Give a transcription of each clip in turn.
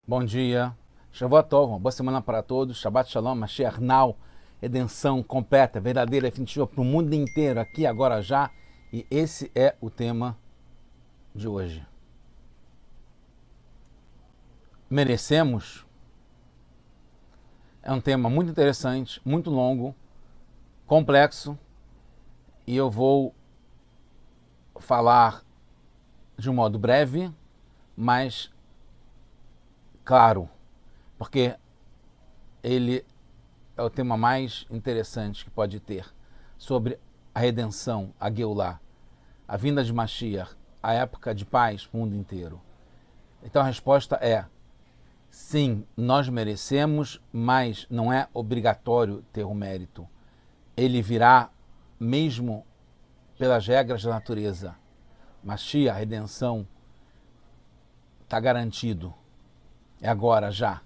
Bom dia, Shavuot Tov, uma boa semana para todos, Shabbat Shalom, Mashiach Now, redenção completa, verdadeira, definitiva para o mundo inteiro, aqui, agora, já, e esse é o tema de hoje. Merecemos? É um tema muito interessante, muito longo, complexo, e eu vou falar de um modo breve, mas claro, porque ele é o tema mais interessante que pode ter sobre a redenção, a Geulah, a vinda de Mashiach, a época de paz para o mundo inteiro. Então a resposta é sim, nós merecemos, mas não é obrigatório ter o mérito. Ele virá mesmo pelas regras da natureza. Mashiach, a redenção, está garantido. É agora, já.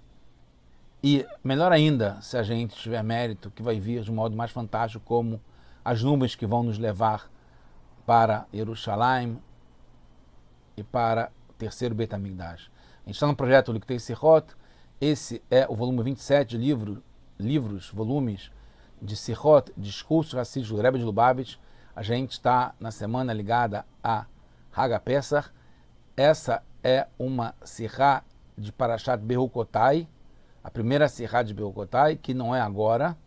E melhor ainda, se a gente tiver mérito, que vai vir de um modo mais fantástico, como as nuvens que vão nos levar para Jerusalém e para o terceiro Beit HaMikdash. A gente está no projeto Liktei Sirot. Esse é o volume 27 de volumes de Sirot, discursos racistas do Rebbe de Lubavitch. A gente está na semana ligada a Hag HaPesach. Essa é uma Sirá de Parashat Behukotai, a primeira Sirá de Behukotai, que não é agora,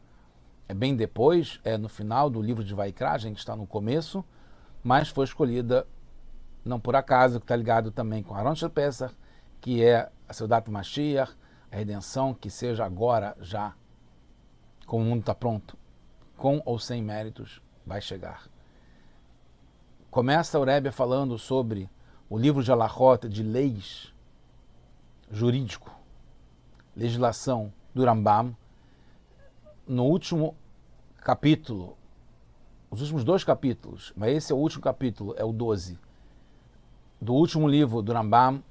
é bem depois, é no final do livro de Vaikra, a gente está no começo, mas foi escolhida, não por acaso, que está ligado também com Aron Shel Pesach, que é a Seudat Mashiach, a redenção, que seja agora, já, como o mundo está pronto, com ou sem méritos, vai chegar. Começa o Rebbe falando sobre o livro de Halachot, de leis, jurídico, legislação do Rambam. No último capítulo, os últimos dois capítulos, mas esse é o último capítulo, é o 12, do último livro do Rambam,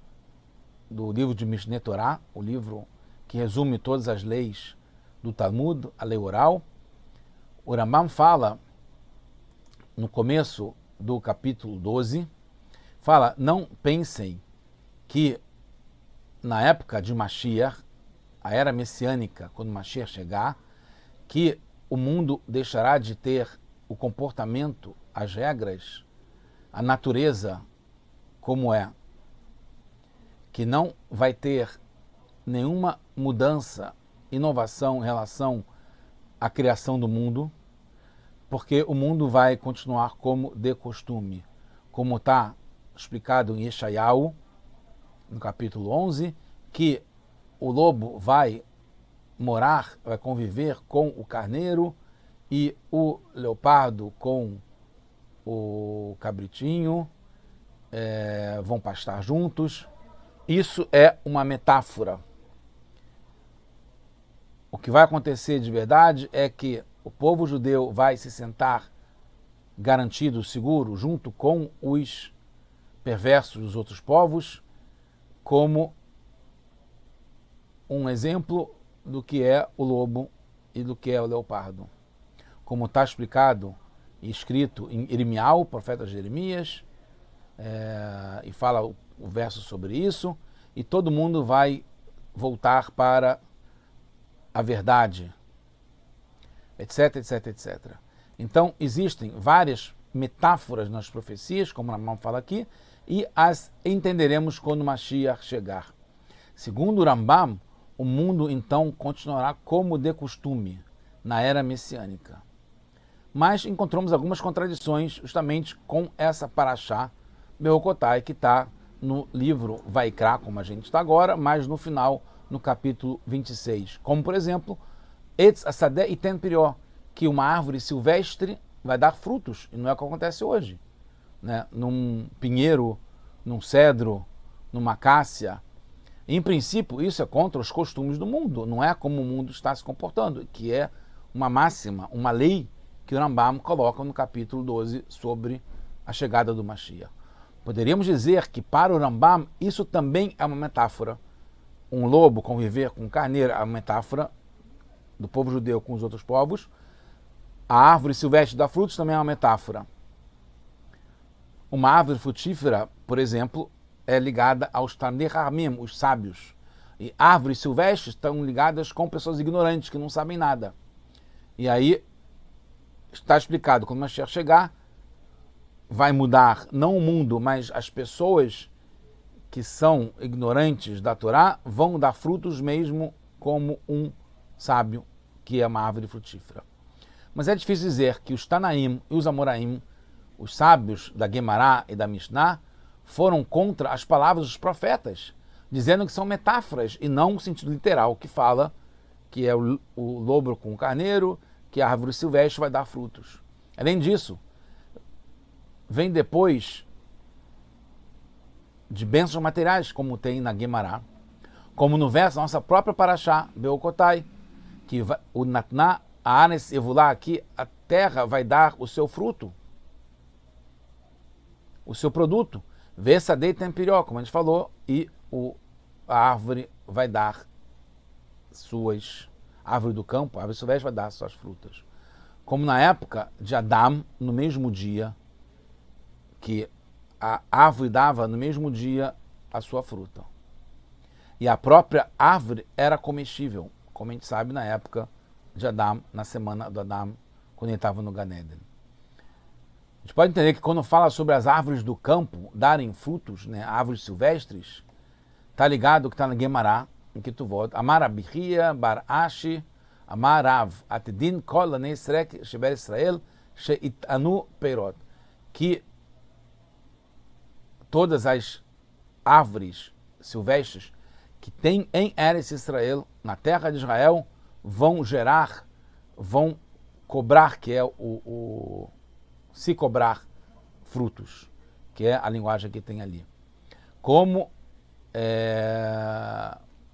do livro de Mishneh Torah, o livro que resume todas as leis do Talmud, a lei oral. O Rambam fala, no começo do capítulo 12, fala, não pensem que na época de Mashiach, a era messiânica, quando Mashiach chegar, que o mundo deixará de ter o comportamento, as regras, a natureza como é, que não vai ter nenhuma mudança, inovação em relação à criação do mundo, porque o mundo vai continuar como de costume, como está explicado em Yeshayahu, no capítulo 11, que o lobo vai morar, vai conviver com o carneiro e o leopardo com o cabritinho, vão pastar juntos. Isso é uma metáfora. O que vai acontecer de verdade é que o povo judeu vai se sentar garantido, seguro, junto com os perversos dos outros povos, como um exemplo do que é o lobo e do que é o leopardo. Como está explicado e escrito em Irmial, profeta Jeremias, e fala o verso sobre isso, e todo mundo vai voltar para a verdade, etc, etc, etc. Então, existem várias metáforas nas profecias, como Rambam fala aqui, e as entenderemos quando Mashiach chegar. Segundo o Rambam, o mundo então continuará como de costume, na era messiânica. Mas encontramos algumas contradições justamente com essa Parashá Behukotai, que está no livro Vaikra, como a gente está agora, mas no final, no capítulo 26. Como, por exemplo, Etz Asadeh Iten Pirió, que uma árvore silvestre vai dar frutos, e não é o que acontece hoje, né? Num pinheiro, num cedro, numa acácia. Em princípio, isso é contra os costumes do mundo, não é como o mundo está se comportando, que é uma máxima, uma lei que o Rambam coloca no capítulo 12 sobre a chegada do Mashiach. Poderíamos dizer que para o Rambam isso também é uma metáfora. Um lobo conviver com um carneiro é uma metáfora do povo judeu com os outros povos. A árvore silvestre dá frutos também é uma metáfora. Uma árvore frutífera, por exemplo, é ligada aos Tanei Hamim, os sábios. E árvores silvestres estão ligadas com pessoas ignorantes, que não sabem nada. E aí está explicado, quando o Mashiach chegar, vai mudar não o mundo, mas as pessoas que são ignorantes da Torá vão dar frutos mesmo como um sábio, que é uma árvore frutífera. Mas é difícil dizer que os Tanaim e os Amoraim, os sábios da Guemará e da Mishnah, foram contra as palavras dos profetas, dizendo que são metáforas e não o sentido literal, que fala que é o lobo com o carneiro, que a árvore silvestre vai dar frutos. Além disso, vem depois de bênçãos materiais, como tem na Guemará, como no verso da nossa própria Parashá, Beokotai, que o Natná, a Anes Evulá, aqui, a terra vai dar o seu fruto, o seu produto, Vesadei Tempirió, como a gente falou, e a árvore vai dar a árvore do campo, a árvore silvestre vai dar suas frutas. Como na época de Adão, no mesmo dia, que a árvore dava no mesmo dia a sua fruta. E a própria árvore era comestível, como a gente sabe na época de Adão, na semana do Adão, quando ele estava no Gan Eden. A gente pode entender que quando fala sobre as árvores do campo darem frutos, né, árvores silvestres, está ligado que está na Guemará, em que tu volta. Amar Abihia, Bar Ashi, Amar Rav, Atedin Kol Anesrek Sheber Israel, Sheitanu Peirot. Que todas as árvores silvestres que tem em Eretz Israel, na terra de Israel, vão cobrar, que é se cobrar frutos, que é a linguagem que tem ali. Como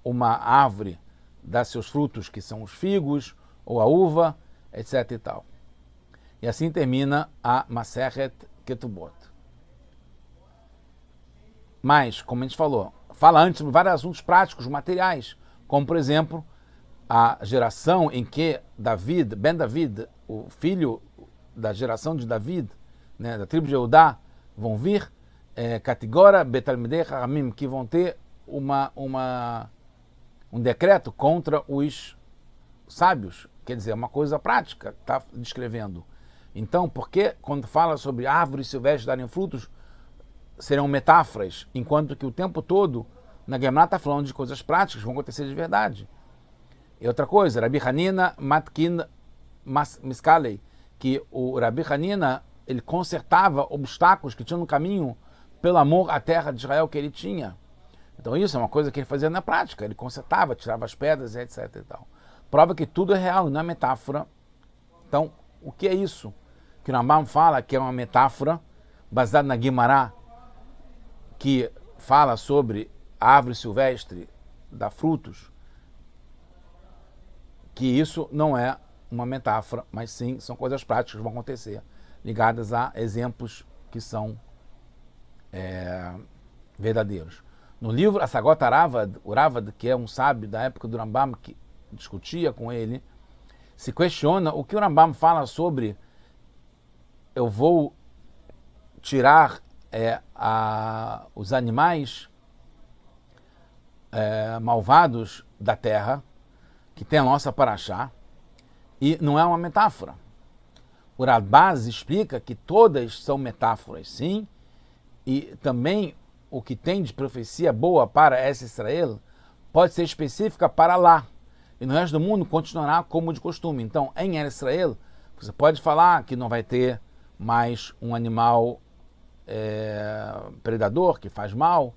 uma árvore dá seus frutos, que são os figos, ou a uva, etc. e tal. E assim termina a Masechet Ketubot. Mas, como a gente falou, fala antes sobre vários assuntos práticos, materiais, como, por exemplo, a geração em que David, Ben David, o filho da geração de David, né, da tribo de Eudá, vão vir, Katigora, Betalmidei, Haramim, que vão ter um decreto contra os sábios, quer dizer, uma coisa prática, está descrevendo. Então, por que quando fala sobre árvores silvestres darem frutos, serão metáforas, enquanto que o tempo todo na Gemara está falando de coisas práticas que vão acontecer de verdade. E outra coisa, Rabi Hanina Matkin Miskalei, que o Rabi Hanina, ele consertava obstáculos que tinham no caminho pelo amor à terra de Israel que ele tinha. Então isso é uma coisa que ele fazia na prática, ele consertava, tirava as pedras, etc. e tal. Prova que tudo é real, não é metáfora. Então, o que é isso? Que o Rambam fala que é uma metáfora baseada na Guimará, que fala sobre a árvore silvestre, dá frutos, que isso não é uma metáfora, mas sim são coisas práticas que vão acontecer, ligadas a exemplos que são verdadeiros. No livro Asagot Aravad, o Ravad, que é um sábio da época do Rambam, que discutia com ele, se questiona o que o Rambam fala sobre eu vou tirar os animais malvados da terra, que tem a nossa Parashá, e não é uma metáfora. O Radbaz explica que todas são metáforas, sim, e também o que tem de profecia boa para essa Israel pode ser específica para lá, e no resto do mundo continuará como de costume. Então, em Israel, você pode falar que não vai ter mais um animal predador que faz mal,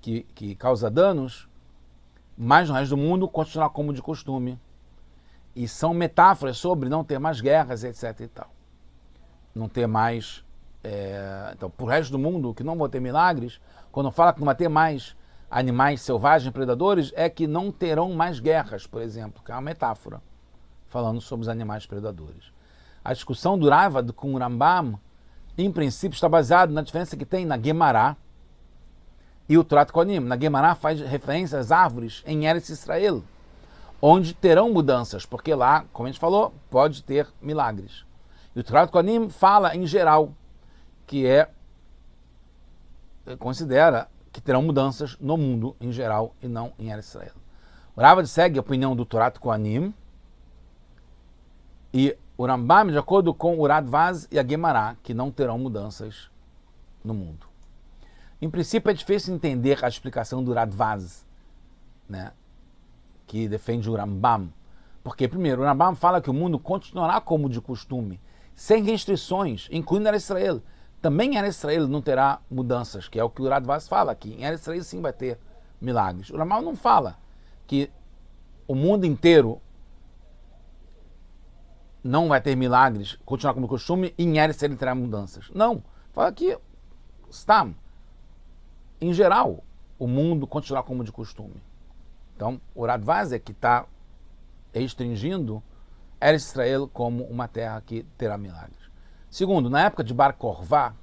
que causa danos, mas no resto do mundo continuará como de costume. E são metáforas sobre não ter mais guerras, etc. e tal. Não ter mais... então, para o resto do mundo, que não vão ter milagres, quando fala que não vai ter mais animais selvagens, predadores, é que não terão mais guerras, por exemplo, que é uma metáfora, falando sobre os animais predadores. A discussão do Ravad com o Rambam, em princípio, está baseada na diferença que tem na Guemará e o Torat Kohanim. Na Guemará faz referência às árvores em Eretz Israel, onde terão mudanças, porque lá, como a gente falou, pode ter milagres. E o Torat Kohanim fala em geral, que considera que terão mudanças no mundo em geral e não em Eretz Israel. O Ravad segue a opinião do Torat Kohanim e o Rambam, de acordo com o Radvaz e a Gemara, que não terão mudanças no mundo. Em princípio, é difícil entender a explicação do Radvaz, né, que defende o Rambam. Porque, primeiro, o Rambam fala que o mundo continuará como de costume, sem restrições, incluindo Eretz Israel. Também em Eretz Israel não terá mudanças, que é o que o Radvaz fala, que em Eretz Israel sim vai ter milagres. O Rambam não fala que o mundo inteiro não vai ter milagres, continuar como costume, e em Eretz Israel terá mudanças. Não, fala que está, em geral, o mundo continuará como de costume. Então, o Radvaz é que está restringindo Eretz Israel como uma terra que terá milagres. Segundo, na época de Bar Korvá,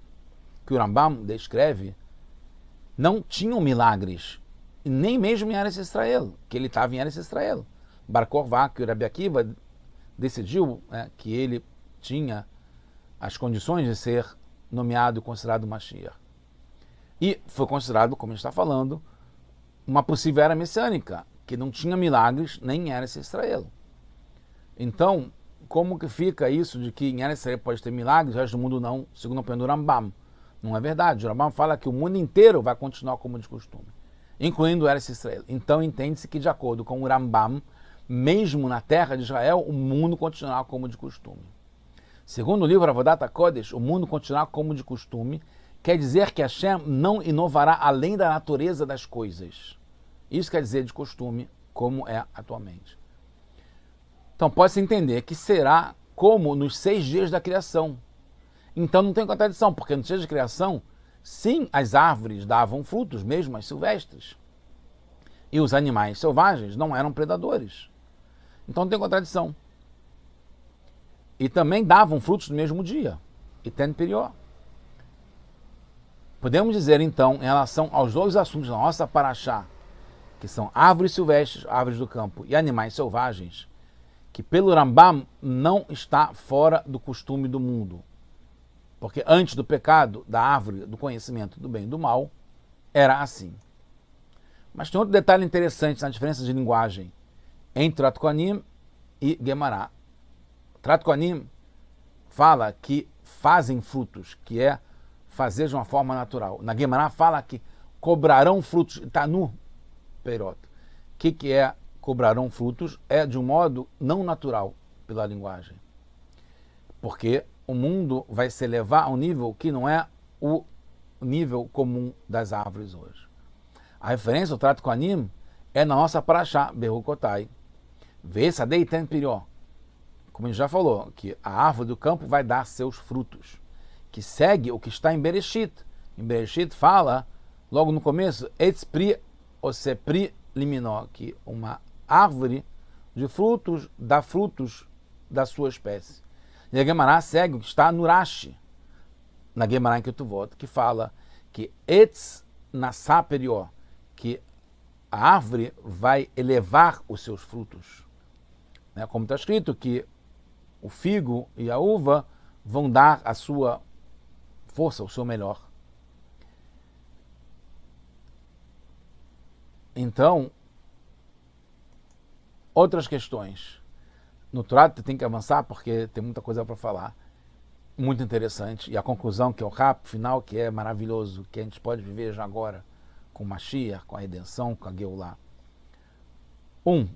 que o Rambam descreve, não tinham milagres, nem mesmo em Eretz Israel, que ele estava em Eretz Israel. Bar Korvá, que o Rabi Akiva decidiu, que ele tinha as condições de ser nomeado e considerado Mashiach. E foi considerado, como a gente está falando, uma possível era messiânica, que não tinha milagres nem em Eretz Israel. Então, como que fica isso de que em Eretz Israel pode ter milagres, o resto do mundo não, segundo a opinião do Rambam? Não é verdade. O Rambam fala que o mundo inteiro vai continuar como de costume, incluindo Eretz Israel. Então, entende-se que, de acordo com o Rambam, mesmo na terra de Israel, o mundo continuará como de costume. Segundo o livro Avodat HaKodesh, o mundo continuará como de costume quer dizer que Hashem não inovará além da natureza das coisas. Isso quer dizer de costume, como é atualmente. Então pode-se entender que será como nos 6 dias da criação. Então não tem contradição, porque nos 6 dias da criação, sim, as árvores davam frutos, mesmo as silvestres. E os animais selvagens não eram predadores. Então não tem contradição. E também davam frutos no mesmo dia. E tem perió. Podemos dizer, então, em relação aos 2 assuntos da nossa paraxá, que são árvores silvestres, árvores do campo, e animais selvagens, que pelo Rambam não está fora do costume do mundo. Porque antes do pecado, da árvore do conhecimento do bem e do mal, era assim. Mas tem outro detalhe interessante na diferença de linguagem entre Torat Kohanim e Gemara. Torat Kohanim fala que fazem frutos, que é fazer de uma forma natural. Na Gemara fala que cobrarão frutos, está no Perot. O que é cobrarão frutos? É de um modo não natural pela linguagem. Porque o mundo vai se elevar a um nível que não é o nível comum das árvores hoje. A referência ao Torat Kohanim é na nossa paraxá, Berukotai. Vesadei ten pirió. Como a gente já falou, que a árvore do campo vai dar seus frutos, que segue o que está em Bereshit. Em Bereshit fala, logo no começo, Etz pri osepri liminó, que uma árvore de frutos dá frutos da sua espécie. E a Gemara segue o que está no Rashi, na Gemara em Ketuvot, que fala que Etz nassá perió, que a árvore vai elevar os seus frutos. Como está escrito que o figo e a uva vão dar a sua força, o seu melhor. Então, outras questões. No Torat tem que avançar porque tem muita coisa para falar. Muito interessante. E a conclusão, que é o rap final, que é maravilhoso, que a gente pode viver já agora com Mashiach, com a redenção, com a Geulah.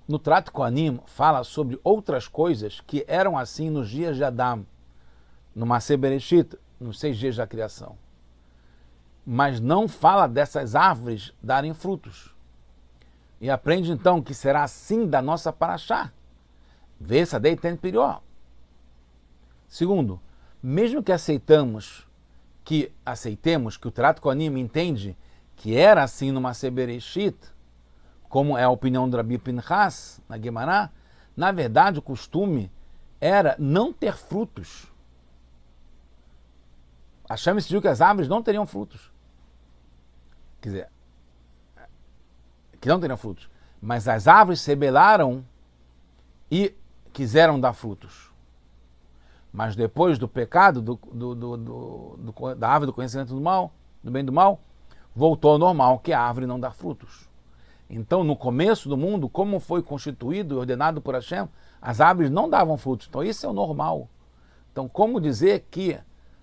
No Torat Kohanim fala sobre outras coisas que eram assim nos dias de Adam, no Maseh Bereshit, nos 6 dias da criação. Mas não fala dessas árvores darem frutos. E aprende então que será assim da nossa paraxá. Vesadei ten pirió. Segundo, mesmo que aceitemos que o Torat Kohanim entende que era assim no Maseh Bereshit, como é a opinião do Rabi Pinchas, na Gemara, na verdade o costume era não ter frutos. Hashem decidiu que as árvores não teriam frutos. Quer dizer, que não teriam frutos. Mas as árvores se rebelaram e quiseram dar frutos. Mas depois do pecado, da árvore do conhecimento do mal, do bem e do mal, voltou ao normal, que a árvore não dá frutos. Então, no começo do mundo, como foi constituído e ordenado por Hashem, as árvores não davam frutos. Então, isso é o normal. Então, como dizer que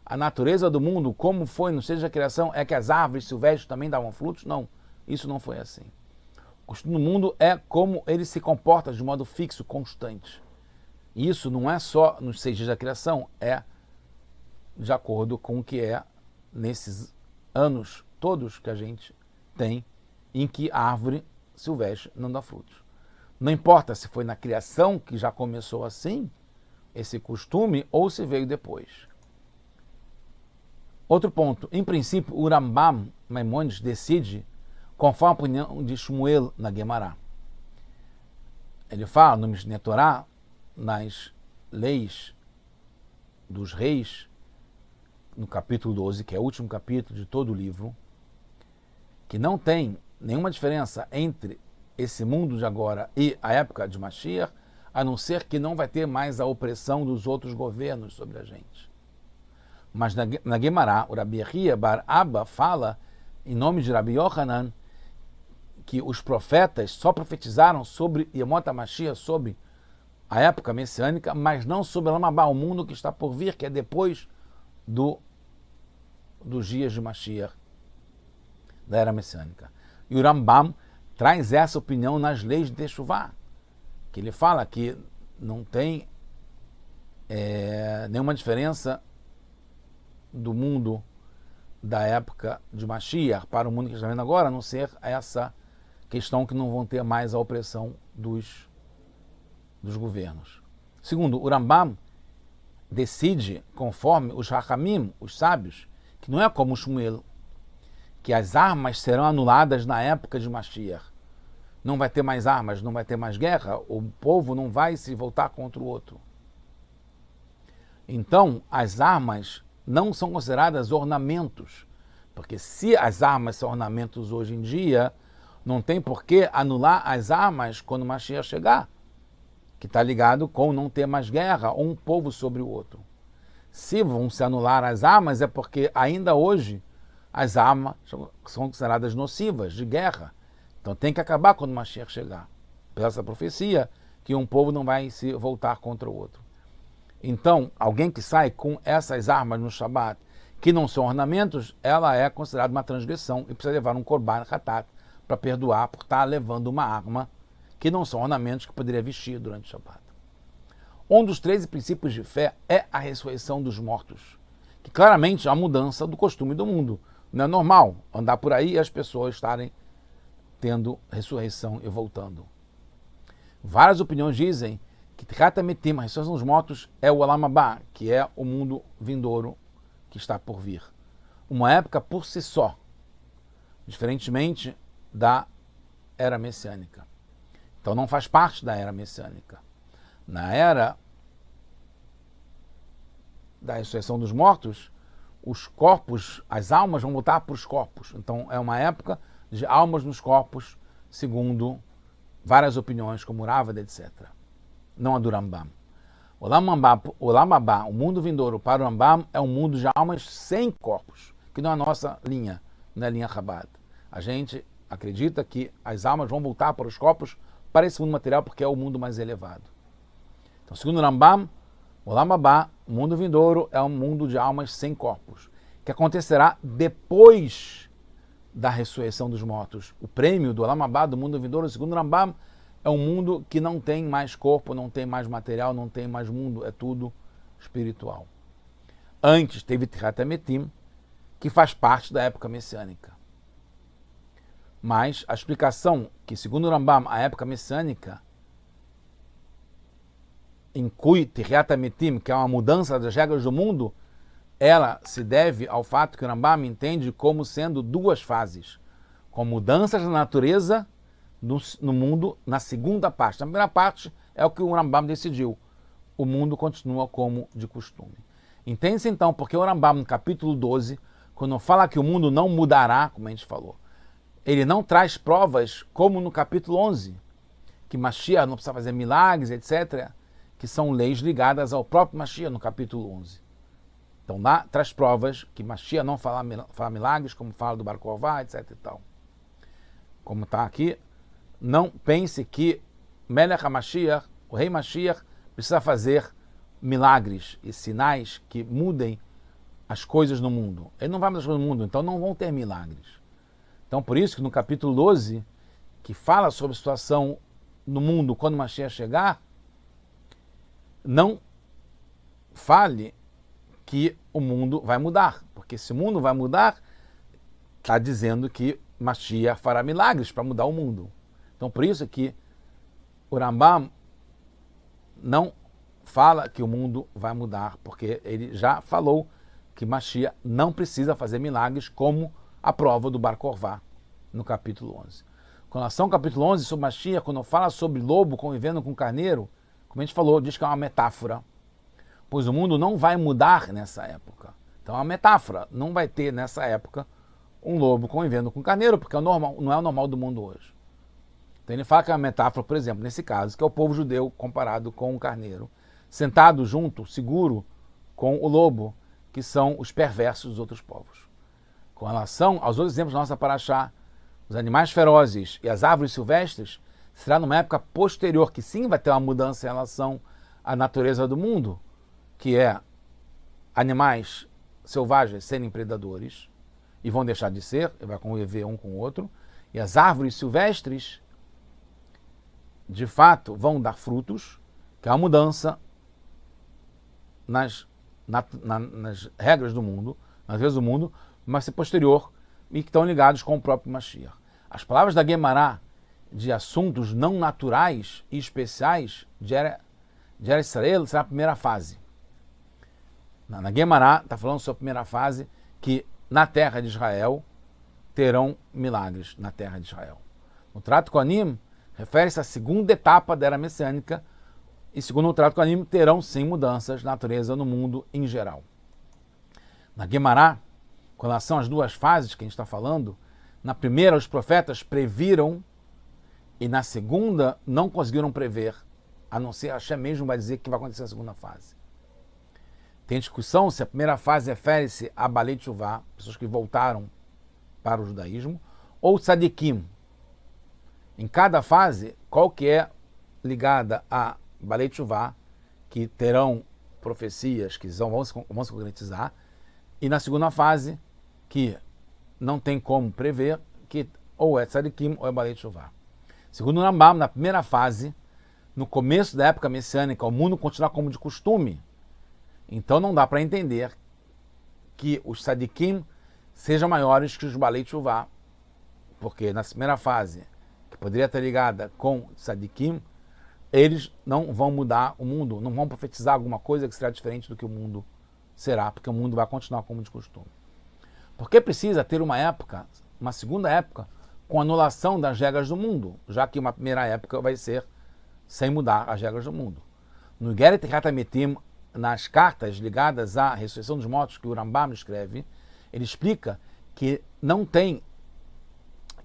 a natureza do mundo, como foi no seja da criação, é que as árvores silvestres também davam frutos? Não, isso não foi assim. O costume do mundo é como ele se comporta de modo fixo, constante. E isso não é só nos 6 dias da criação, é de acordo com o que é nesses anos todos que a gente tem em que a árvore silvestre não dá frutos. Não importa se foi na criação que já começou assim, esse costume, ou se veio depois. Outro ponto, em princípio, o Rambam Maimonides decide conforme a opinião de Shmuel na Guemará. Ele fala no Mishneh Torah, nas leis dos reis, no capítulo 12, que é o último capítulo de todo o livro, que não tem nenhuma diferença entre esse mundo de agora e a época de Mashiach, a não ser que não vai ter mais a opressão dos outros governos sobre a gente. Mas na Guemará, o Rabi Yehia bar Abba fala, em nome de Rabi Yohanan, que os profetas só profetizaram sobre Yemot HaMashiach, sobre a época messiânica, mas não sobre Lamabá, o mundo que está por vir, que é depois dos dias de Mashiach, da era messiânica. E o Rambam traz essa opinião nas leis de Teshuvah, que ele fala que não tem nenhuma diferença do mundo da época de Mashiach para o mundo que está vendo agora, a não ser essa questão que não vão ter mais a opressão dos governos. Segundo, o Rambam decide, conforme os Hachamim, os sábios, que não é como o Shmuel, que as armas serão anuladas na época de Mashiach. Não vai ter mais armas, não vai ter mais guerra, o povo não vai se voltar contra o outro. Então, as armas não são consideradas ornamentos, porque se as armas são ornamentos hoje em dia, não tem por que anular as armas quando o Mashiach chegar, que está ligado com não ter mais guerra, um povo sobre o outro. Se vão se anular as armas, é porque ainda hoje as armas são consideradas nocivas, de guerra. Então tem que acabar quando o Mashiach chegar. Pela essa profecia, que um povo não vai se voltar contra o outro. Então, alguém que sai com essas armas no Shabat, que não são ornamentos, ela é considerada uma transgressão e precisa levar um korban hatat para perdoar por estar levando uma arma que não são ornamentos que poderia vestir durante o Shabat. Um dos 13 princípios de fé é a ressurreição dos mortos, que claramente é a mudança do costume do mundo. Não é normal andar por aí e as pessoas estarem tendo ressurreição e voltando. Várias opiniões dizem que Tchiat HaMetim, a ressurreição dos mortos, é o Olam Haba, que é o mundo vindouro que está por vir. Uma época por si só, diferentemente da era messiânica. Então não faz parte da era messiânica. Na era da ressurreição dos mortos, os corpos, as almas vão voltar para os corpos. Então é uma época de almas nos corpos, segundo várias opiniões, como Ravad, etc. Não a do Rambam. O Olam Haba, o mundo vindouro para o Rambam, é um mundo de almas sem corpos, que não é a nossa linha, não é a linha Chabad. A gente acredita que as almas vão voltar para os corpos, para esse mundo material, porque é o mundo mais elevado. Então, segundo o Rambam, o Olam Haba, o mundo vindouro, é um mundo de almas sem corpos, que acontecerá depois da ressurreição dos mortos. O prêmio do Olam Haba, do mundo vindouro, segundo o Rambam, é um mundo que não tem mais corpo, não tem mais material, não tem mais mundo, é tudo espiritual. Antes teve Tchiat HaMetim, que faz parte da época messiânica. Mas a explicação que, segundo o Rambam, a época messiânica inclui Tchiat HaMetim, que é uma mudança das regras do mundo, ela se deve ao fato que o Rambam entende como sendo duas fases, com mudanças na natureza no mundo na segunda parte. Na primeira parte é o que o Rambam decidiu. O mundo continua como de costume. Entende-se então porque o Rambam, no capítulo 12, quando fala que o mundo não mudará, como a gente falou, ele não traz provas como no capítulo 11, que Mashiach não precisa fazer milagres, etc., que são leis ligadas ao próprio Mashiach no capítulo 11. Então lá traz provas que Mashiach não fala milagres, como fala do Bar Korvá, etc e tal. Como está aqui, não pense que Melech HaMashiach, o rei Mashiach, precisa fazer milagres e sinais que mudem as coisas no mundo. Ele não vai mudar as coisas no mundo, então não vão ter milagres. Então por isso que no capítulo 12, que fala sobre a situação no mundo quando Mashiach chegar, não fale que o mundo vai mudar, porque se o mundo vai mudar, está dizendo que Mashiach fará milagres para mudar o mundo. Então por isso que o Rambam não fala que o mundo vai mudar, porque ele já falou que Mashiach não precisa fazer milagres, como a prova do Bar Korvá, no capítulo 11. Com relação ao capítulo 11, sobre Mashiach, quando fala sobre lobo convivendo com carneiro, como a gente falou, diz que é uma metáfora, pois o mundo não vai mudar nessa época. Então é uma metáfora, não vai ter nessa época um lobo convivendo com carneiro, porque não é o normal do mundo hoje. Então ele fala que é uma metáfora, por exemplo, nesse caso, que é o povo judeu comparado com o carneiro, sentado junto, seguro, com o lobo, que são os perversos dos outros povos. Com relação aos outros exemplos da nossa paraxá, os animais ferozes e as árvores silvestres, será numa época posterior, que sim vai ter uma mudança em relação à natureza do mundo, que é animais selvagens serem predadores, e vão deixar de ser, e vai conviver um com o outro, e as árvores silvestres, de fato, vão dar frutos, que é uma mudança nas regras do mundo, nas regras do mundo, mas ser posterior e que estão ligados com o próprio Mashiach. As palavras da Guemará de assuntos não naturais e especiais de Eretz Israel será a primeira fase. Na Guemará está falando sobre a primeira fase, que na terra de Israel terão milagres na terra de Israel. No Trato Kohanim refere-se à segunda etapa da era messiânica, e segundo o Trato Kohanim terão sim mudanças de natureza no mundo em geral. Na Guemará, com relação às duas fases que a gente está falando, na primeira os profetas previram e na segunda não conseguiram prever, a não ser Hashem mesmo vai dizer que vai acontecer na segunda fase. Tem discussão se a primeira fase refere-se a Balei Teshuvá, pessoas que voltaram para o judaísmo, ou Tzadikim. Em cada fase, qual que é ligada a Balei Teshuvá, que terão profecias que vão se concretizar, e na segunda fase, que não tem como prever, que ou é Tzadikim ou é Balei Teshuvá. Segundo o Rambam, na primeira fase, no começo da época messiânica, o mundo continua como de costume. Então não dá para entender que os Tzadikim sejam maiores que os Balei Teshuvá, porque na primeira fase, que poderia estar ligada com Tzadikim, eles não vão mudar o mundo, não vão profetizar alguma coisa que será diferente do que o mundo será, porque o mundo vai continuar como de costume. Porque precisa ter uma época, uma segunda época, com anulação das regras do mundo, já que uma primeira época vai ser sem mudar as regras do mundo. No Igeret HaTamitim, nas cartas ligadas à ressurreição dos mortos que o Rambam escreve, ele explica que não tem,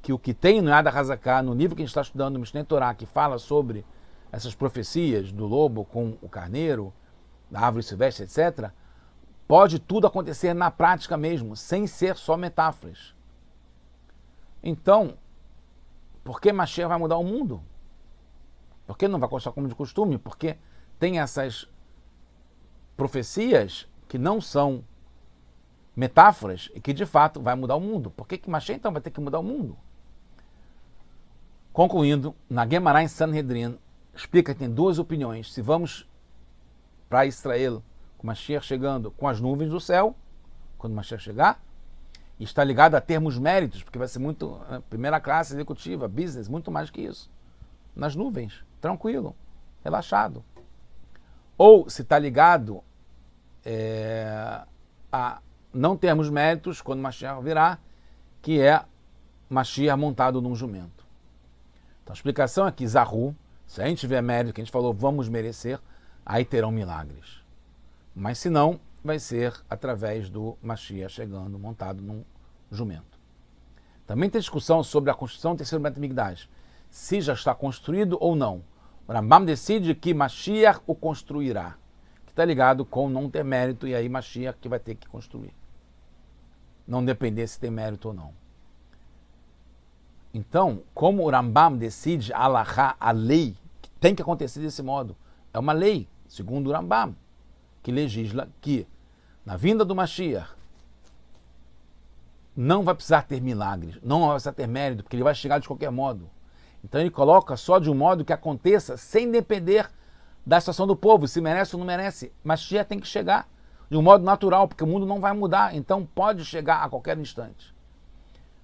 que o que tem no Yad HaZaká, no livro que a gente está estudando, no Mishneh Torah, que fala sobre essas profecias do lobo com o carneiro, da árvore silvestre, etc., pode tudo acontecer na prática mesmo, sem ser só metáforas. Então, por que Mashiach vai mudar o mundo? Por que não vai continuar como de costume? Porque tem essas profecias que não são metáforas e que de fato vai mudar o mundo. Por que Mashiach então vai ter que mudar o mundo? Concluindo, na Guemará em Sanhedrin, explica que tem duas opiniões. Se vamos para Israel, com Mashiach chegando com as nuvens do céu, quando Mashiach chegar, e está ligado a termos méritos, porque vai ser muito, primeira classe executiva, business, muito mais que isso. Nas nuvens, tranquilo, relaxado. Ou se está ligado a não termos méritos quando Mashiach virá, que é Mashiach montado num jumento. Então a explicação é que Zahu, se a gente tiver mérito, que a gente falou, vamos merecer, aí terão milagres. Mas se não, vai ser através do Mashiach chegando montado num jumento. Também tem discussão sobre a construção do terceiro Beit HaMikdash, se já está construído ou não. O Rambam decide que Mashiach o construirá. está ligado com não ter mérito, e aí Mashiach que vai ter que construir. Não depender se tem mérito ou não. Então, como o Rambam decide a halachá, a lei, que tem que acontecer desse modo, é uma lei, segundo o Rambam, que legisla que na vinda do Mashiach não vai precisar ter milagres, não vai precisar ter mérito, porque ele vai chegar de qualquer modo. Então ele coloca só de um modo que aconteça sem depender da situação do povo, se merece ou não merece. Mashiach tem que chegar de um modo natural, porque o mundo não vai mudar, então pode chegar a qualquer instante.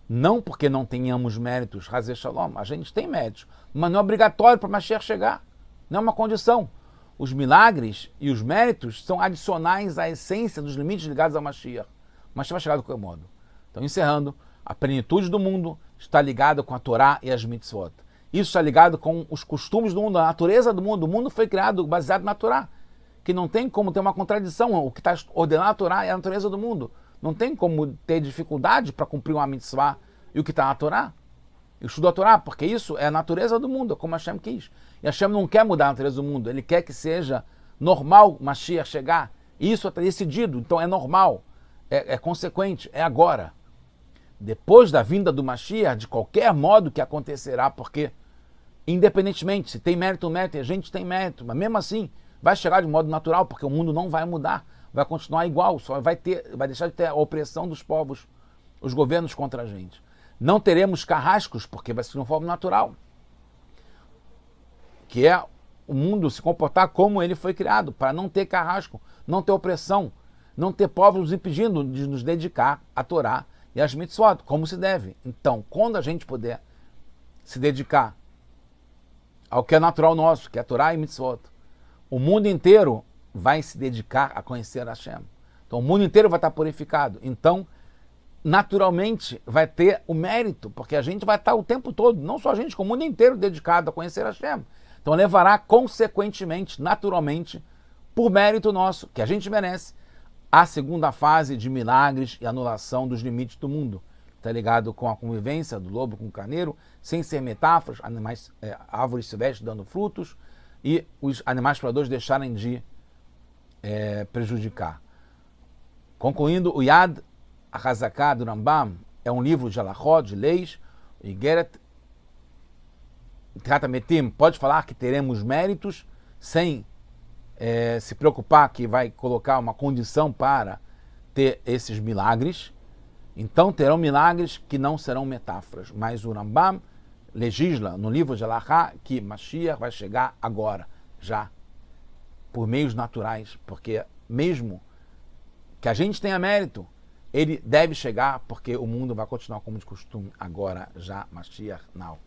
Não porque não tenhamos méritos, Hazé Shalom, a gente tem méritos, mas não é obrigatório para Mashiach chegar, não é uma condição. Os milagres e os méritos são adicionais à essência dos limites ligados ao Mashiach. Mashiach vai chegar de qualquer modo. Então, encerrando, a plenitude do mundo está ligada com a Torá e as mitzvot. Isso está ligado com os costumes do mundo, a natureza do mundo. O mundo foi criado baseado na Torá, que não tem como ter uma contradição. O que está ordenado na Torá é a natureza do mundo. Não tem como ter dificuldade para cumprir uma mitzvah e o que está na Torá. Eu estudo a Torá, porque isso é a natureza do mundo, como Hashem quis. E Hashem não quer mudar a natureza do mundo, ele quer que seja normal Mashiach chegar. E isso está decidido, então é normal, é consequente, é agora. Depois da vinda do Mashiach, de qualquer modo que acontecerá, porque independentemente, se tem mérito ou não mérito, a gente tem mérito, mas mesmo assim vai chegar de modo natural, porque o mundo não vai mudar, vai continuar igual, só vai deixar de ter a opressão dos povos, os governos contra a gente. Não teremos carrascos, porque vai ser de uma forma natural, que é o mundo se comportar como ele foi criado, para não ter carrasco, não ter opressão, não ter povos nos impedindo de nos dedicar à Torá e às mitzvot, como se deve. Então, quando a gente puder se dedicar ao que é natural nosso, que é a Torá e mitzvot, o mundo inteiro vai se dedicar a conhecer Hashem. Então, o mundo inteiro vai estar purificado. Então, naturalmente, vai ter o mérito, porque a gente vai estar o tempo todo, não só a gente, como o mundo inteiro dedicado a conhecer Hashem. Então, levará consequentemente, naturalmente, por mérito nosso, que a gente merece, a segunda fase de milagres e anulação dos limites do mundo. Está ligado com a convivência do lobo com o carneiro, sem ser metáforas, animais, árvores silvestres dando frutos e os animais predadores deixarem de prejudicar. Concluindo, o Yad HaZaká do Rambam é um livro de halachot, de leis, e Igeret Tratametim pode falar que teremos méritos sem se preocupar que vai colocar uma condição para ter esses milagres. Então terão milagres que não serão metáforas, mas o Rambam legisla no livro de Halachá que Mashiach vai chegar agora, já, por meios naturais, porque mesmo que a gente tenha mérito, ele deve chegar porque o mundo vai continuar como de costume agora, já, Mashiach, now.